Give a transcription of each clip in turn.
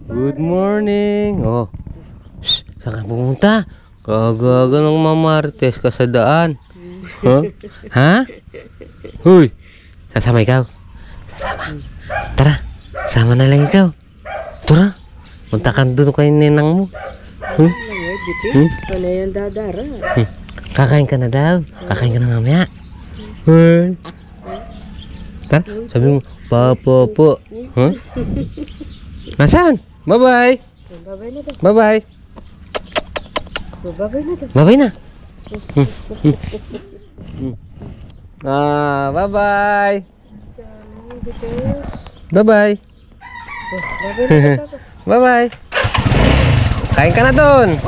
Good morning. Oh. Shh, saan ka pumunta? Kagaga ng mamartes ka sa daan. Huh? Ha? Huy. Sasama ikaw? Sasama. Tara. Sama na lang ikaw. Tara. Punta ka doon kay ninang mo. Huh? Bitis, panay ang dadara. Kakain ka na daw. Kakain ka na mamaya. Huh? Tara. Sabi mo, Papa po. Huh? Nasaan? Bye-bye. Babay na daw. Bye-bye. Babay na daw. Bye-bye na. Bye-bye. Bitis. Bye-bye. Babay na daw. Bye-bye. Kain ka na doon.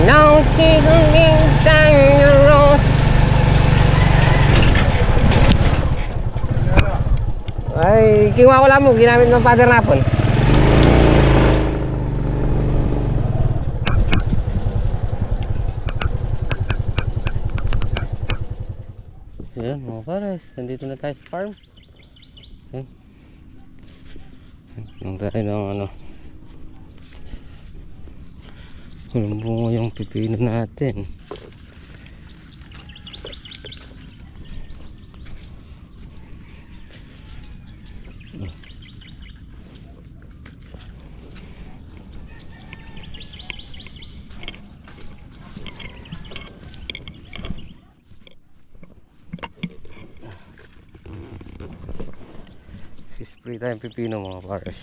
Now she's down the road. Ay, kinuha ko lang mo. Ginamit ng father napon. Yan mga pares. Nandito na tayo sa farm. Yan. Nang tayo ng ano. Walang bunga yung pipino natin. Sispray tayong pipino mga pares.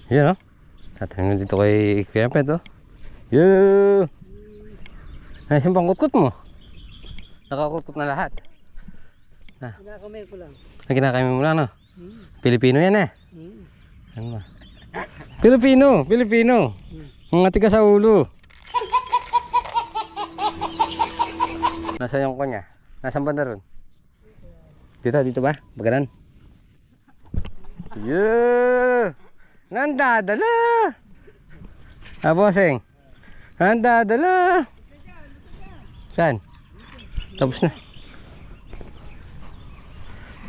Yan o. Tatanungin dito kay Kuya Pet o. Yoo! Ay, yung pangkutkut mo. Nakakutkut na lahat. Kinakamay ko lang. Kinakain mo lang no? Pilipino yan eh. Ano ba? Pilipino. Mga tiga sa ulo. Nasa yung kanya? Nasaan banda ron? Dito ba? Baganan? Yeah! Nandadala! Bossing? Nandadala! Saan? Tapos na.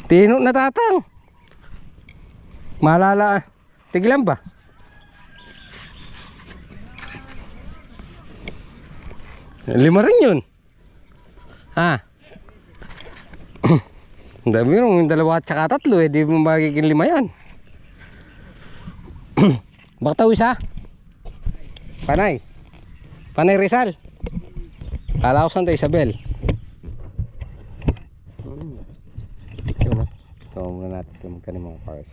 Tino na tatang. Malala. Tigilan ba? Lima rin yun. Ha? Ang dami yung dalawa at saka tatlo eh. Di mo magiging lima yan. Baktaw isa. Panay. Panay Rizal. Kala ko Santa Isabel. Ito muna natin sila magkanin mga cars.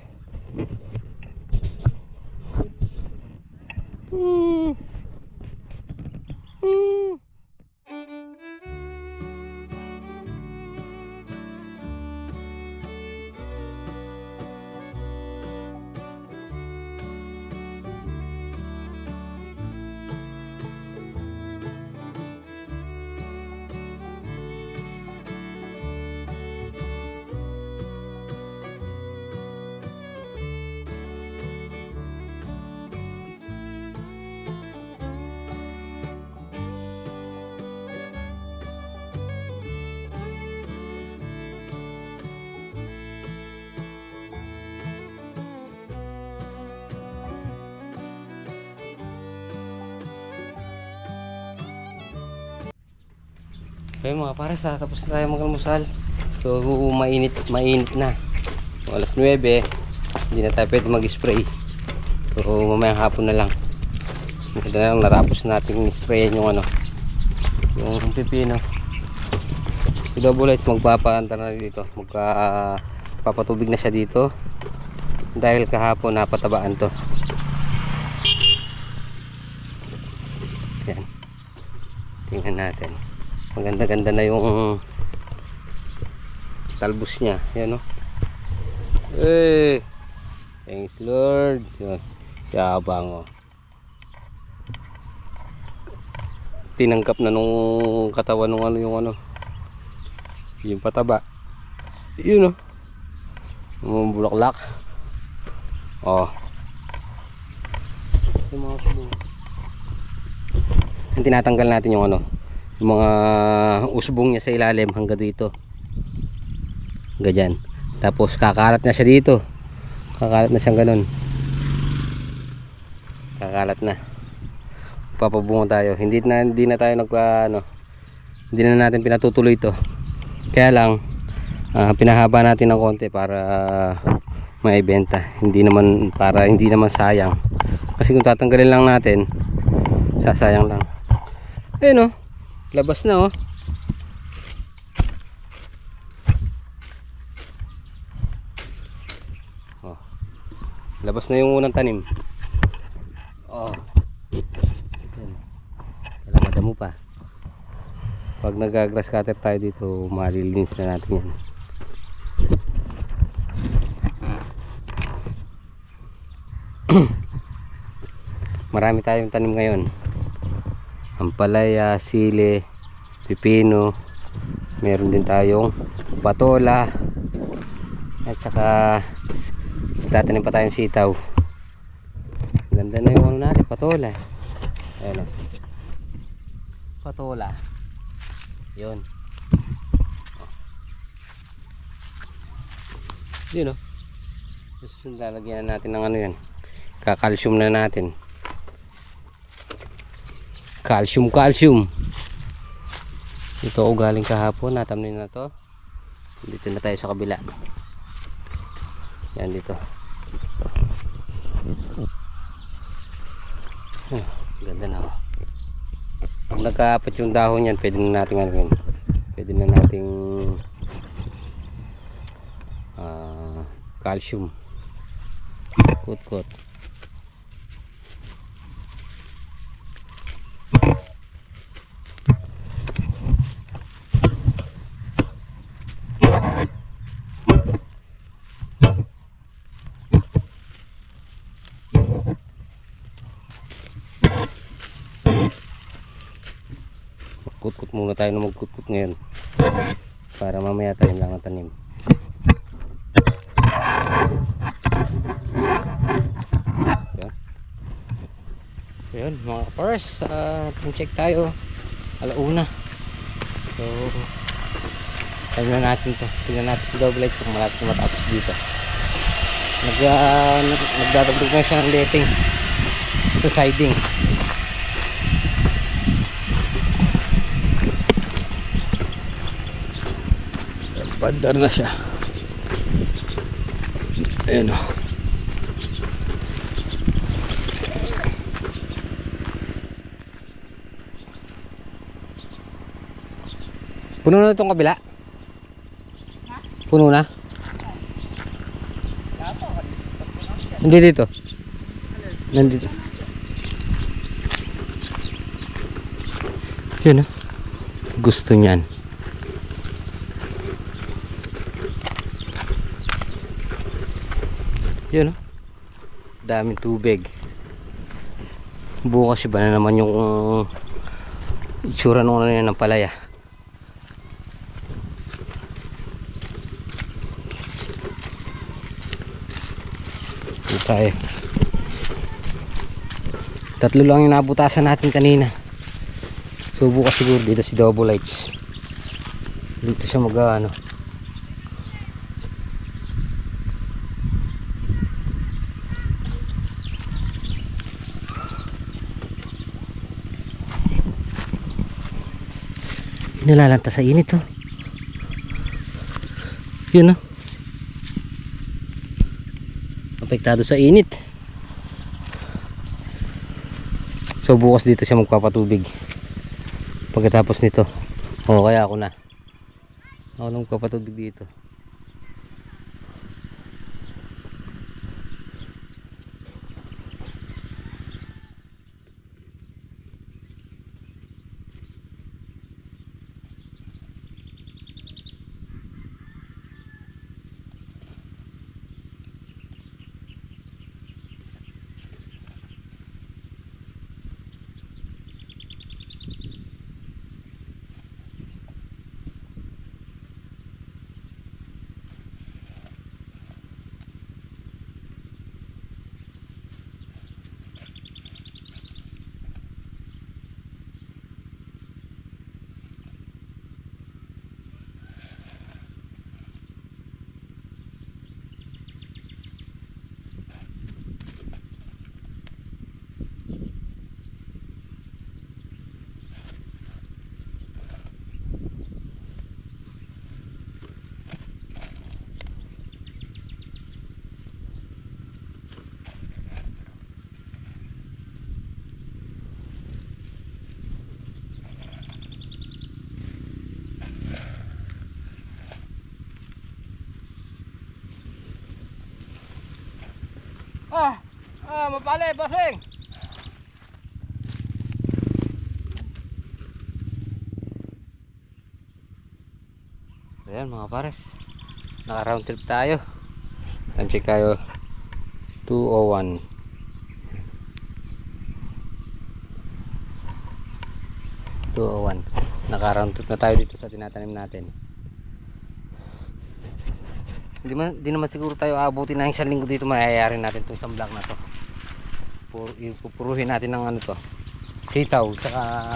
So yun mga pares, tapos na tayo mag-almusal. So mainit na. Alas 9, hindi na tayo pwede mag-spray. So mamayang hapon na lang. Kasi na lang natapos natin sprayin yung yung pipino. Si Double Lights magpapaanta na dito. Papatubig na siya dito. Dahil kahapon napatabaan to. Yan. Tingnan natin. Maganda-ganda na yung talbos niya. Yan o. Thanks Lord. Yan. Siyabang o. Tinangkap na nung katawan nung yung pataba. Yun o. Yung bulaklak. O. Yung mga usbong. Tinatanggal natin yung yung mga usbong niya sa ilalim hanggang dito. Ganyan. Tapos kakalat na siya dito. Kakalat na siyang ganun. Kakalat na. Papabungo tayo. Hindi na tayo hindi na natin pinatutuloy ito. Kaya lang pinahaba natin ng konti para maibenta. Hindi naman sayang. Kasi kung tatanggalin lang natin, sasayang lang. Ayun o. Labas na oh. Labas na yung unang tanim. Oh. Alamada mo pa. Pag nag-grass cutter tayo dito, malilinis na natin yan. Marami tayong tanim ngayon. Ampalaya, sili, pipino, meron din tayong patola, at saka tatanim pa tayong sitaw. Ganda na yung natin, patola. Ayan o, patola. Yun. Yun o. Tapos lalagyan natin ng yan, kakalsium na natin. Calcium. Ito o galing kahapon, natamnin na to. Dito na tayo sa kabila. Yan dito. Ganda na. Pag nagkaapat yung dahon yan, pwede na natin pwede na nating calcium. Kut. Magkutkut muna tayo na magkutkut ngayon para mamaya tayo lang ang tanim. Ayun mga kapars, check tayo alauna. So Tingnan natin to. Tingnan natin si double lights kung malapit na matapos dito. Nagdadagdag na siya ng letting sa siding. Padar na siya. Ayan o. Puno na itong kabila? Puno na? Hindi dito. Nandito. Yun o. Gusto niyan. Yun o. Daming tubig. Bukas iba na naman yung itsura nung ano yan ng palaya. Tayo. Tatlo lang yung nabutasan natin kanina. So bukas siguro dito si double lights. Dito siya mag-ano. Nalalanta sa init oh. Yun oh. Apektado sa init. So bukas dito siya magpapatubig. Pagkatapos nito. O kaya ako na. Ako na magpapatubig dito. Mapali, basing. Ayan mga pares. Naka round trip tayo. Time check tayo 2:01. Naka round trip na tayo dito sa tinatanim natin. Hindi naman siguro tayo aabutin ng isang linggo dito. Mayayari natin itong isang block na to. Pupuruhin natin ng ano to, sitaw tsaka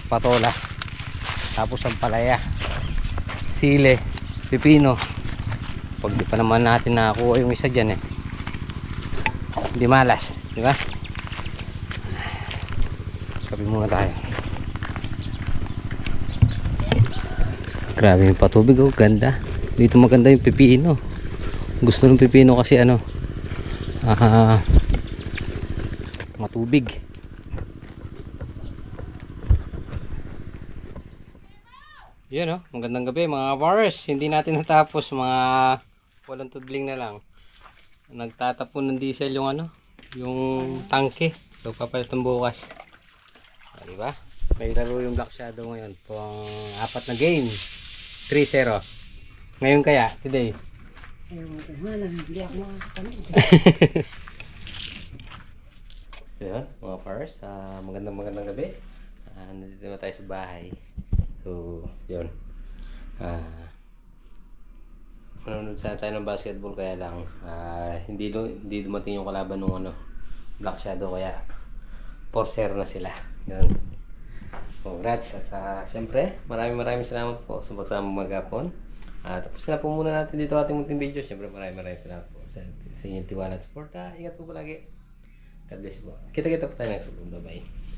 patola, tapos ang palaya, sile, pipino. Pag di pa naman natin nakakuha yung isa dyan hindi malas, di ba? Kapi muna tayo. Grabe yung patubig oh, ganda. Dito maganda yung pipino. Gusto ng pipino kasi ano, matubig. Yan oh, magandang gabi mga bars. Hindi natin natapos, mga walang tudling na lang. Nagtatapon ng diesel yung ano, yung tangke. So papalitan bukas. Diba? May laro yung Black Shadow ngayon. Pang 4 na game. 3-0. Ngayon kaya, today. Ewan ko nga lang, hindi ako makakapanood. So yun, mga pars, magandang gabi. Nandito na tayo sa bahay. So, yun. Nanonood sana tayo ng basketball, kaya lang hindi dumating yung kalaban ng ano, Black Shadow, kaya 4-0 na sila. Yun. Congrats. At syempre, maraming salamat po sa pagsama maghapon. Tapos na po muna natin dito ating munting video. Syempre, maraming salamat po sa inyong tiwala at support. Ingat po palagi. God bless po. Kita-kita po tayo next time. Bye-bye.